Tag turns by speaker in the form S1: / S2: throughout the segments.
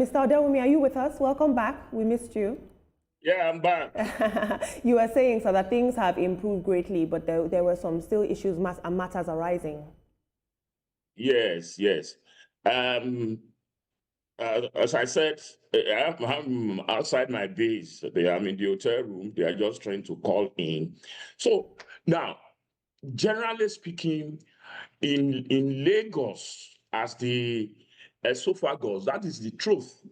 S1: Mr. Odewumi, are you with us? Welcome back. We missed you.
S2: Yeah, I'm back.
S1: You were saying so that things have improved greatly, but there were some still issues and matters arising.
S2: Yes, yes. Um, as I said, I'm outside my base. I'm in the hotel room. They are just trying to call in. So now, generally speaking, in Lagos, as the esophagus, that is the truth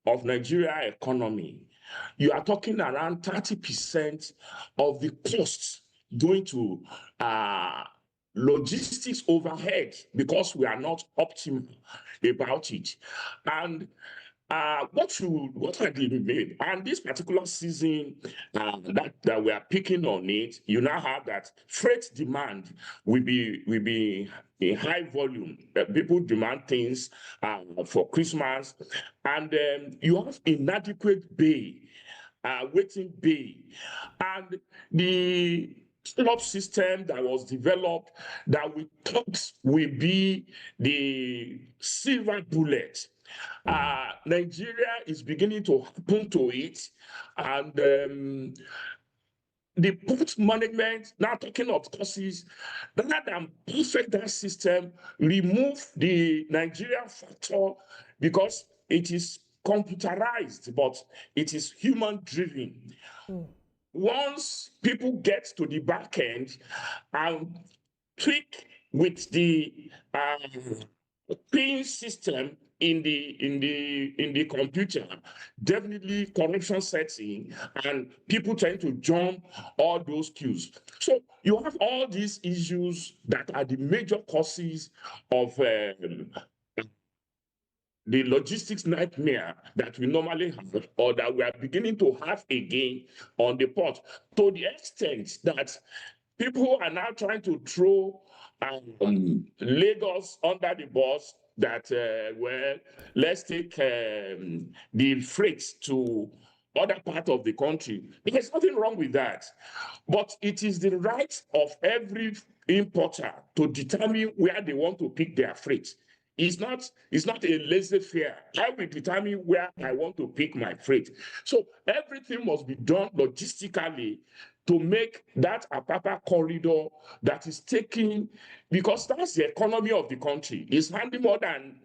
S2: of Nigeria economy. You are talking around 30% of the costs going to logistics overhead because we are not optimal about it. And what are the made? And this particular season that we are picking on it, you now have that freight demand will be in high volume. People demand things for Christmas, and you have inadequate waiting bay, and the up system that was developed that we thought will be the silver bullet. Nigeria is beginning to happen to it, and the port management, now talking of courses, rather than perfect that system, remove the Nigerian factor because it is computerized, but it is human driven. Once people get to the back end and tweak with the pin system in the computer, definitely corruption sets in and people tend to jump all those queues. So you have all these issues that are the major causes of the logistics nightmare that we normally have or that we are beginning to have again on the port, to the extent that people are now trying to throw Lagos under the bus that, well, let's take the freight to other part of the country. There's nothing wrong with that. But it is the right of every importer to determine where they want to pick their freight. It's not a laissez-faire. I will determine where I want to pick my freight. So everything must be done logistically to make that Apapa corridor that is taking, because that's the economy of the country. It's handling more than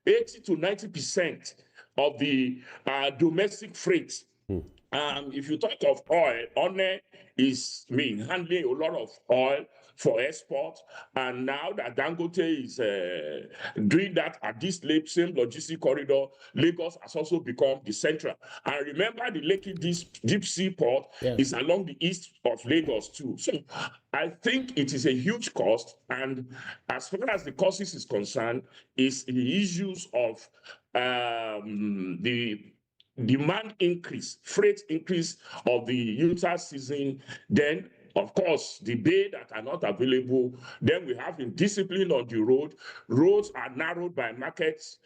S2: 80 to 90% of the domestic freight. If you talk of oil, One is handling a lot of oil for export, and now that Dangote is doing that at this same logistic corridor, Lagos has also become the central. And remember, the Lekki deep sea port is along the east of Lagos too. So I think it is a huge cost, and as far as the costs is concerned, is the issues of the demand increase, freight increase of the winter season, then of course the bay that are not available, then we have indiscipline on the road. Roads are narrowed by markets,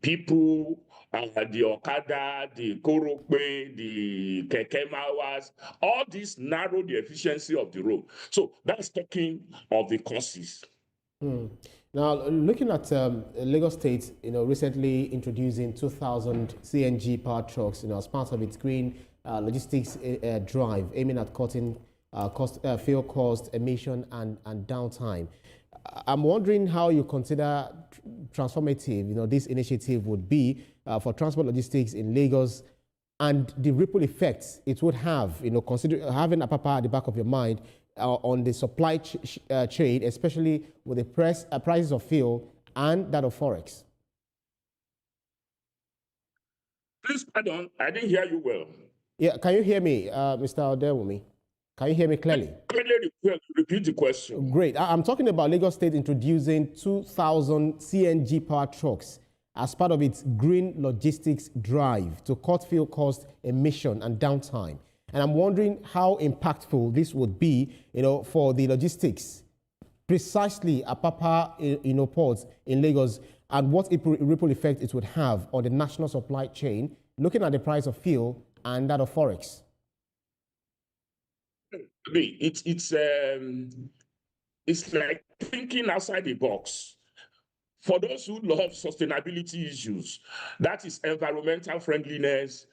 S2: people, the Okada, the Korope, the Keke Mawas, all these narrow the efficiency of the road. So that's talking of the causes.
S3: Now, looking at Lagos State, recently introducing 2,000 CNG powered trucks, as part of its green logistics drive, aiming at cutting fuel cost, emission, and downtime. I'm wondering how you consider transformative, this initiative would be for transport logistics in Lagos, and the ripple effects it would have, consider having Apapa at the back of your mind on the supply chain, especially with the prices of fuel and that of forex.
S2: Please pardon, I didn't hear you well.
S3: Yeah, can you hear me, Mr. Odewumi? Can you hear me clearly?
S2: Clearly, repeat the question.
S3: Great. I'm talking about Lagos State introducing 2,000 CNG powered trucks as part of its green logistics drive to cut fuel cost, emission, and downtime. And I'm wondering how impactful this would be, for the logistics, precisely at Apapa, ports in Lagos, and what ripple effect it would have on the national supply chain, looking at the price of fuel and that of forex.
S2: It's like thinking outside the box. for those who love sustainability issues, that is environmental friendliness,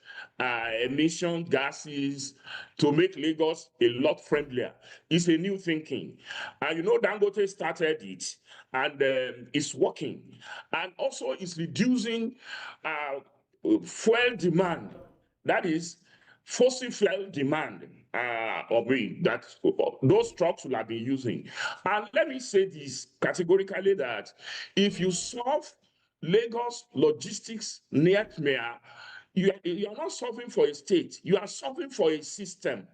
S2: emission gases, to make Lagos a lot friendlier. It's a new thinking. And you know, Dangote started it, and it's working. And also, it's reducing fuel demand. That is, fossil fuel demand that those trucks will have been using. And let me say this categorically, that if you solve Lagos logistics nightmare, you are not solving for a state, you are solving for a system.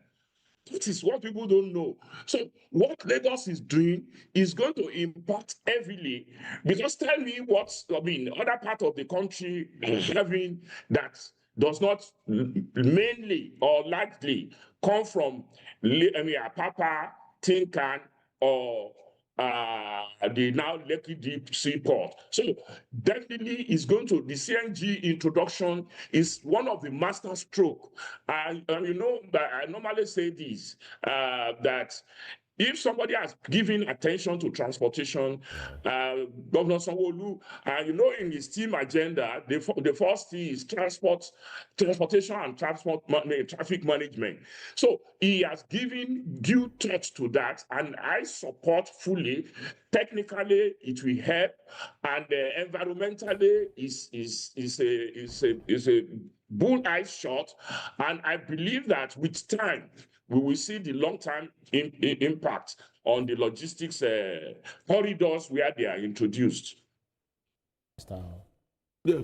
S2: It is what people don't know. So what Lagos is doing is going to impact heavily, because tell me what, other part of the country having that does not mainly or likely come from Apapa, Tinkan, or the now Lekki Deep Seaport. So definitely is going to, the CNG introduction is one of the master stroke. And you know, I normally say this, that if somebody has given attention to transportation, Governor Sanwo-Olu, you know, in his team agenda, the first thing is transportation and traffic management. So he has given due thought to that, and I support fully. Technically, it will help, and environmentally, is a bull eye shot, and I believe that with time we will see the long-term impact on the logistics corridors where they are introduced.
S3: Yeah.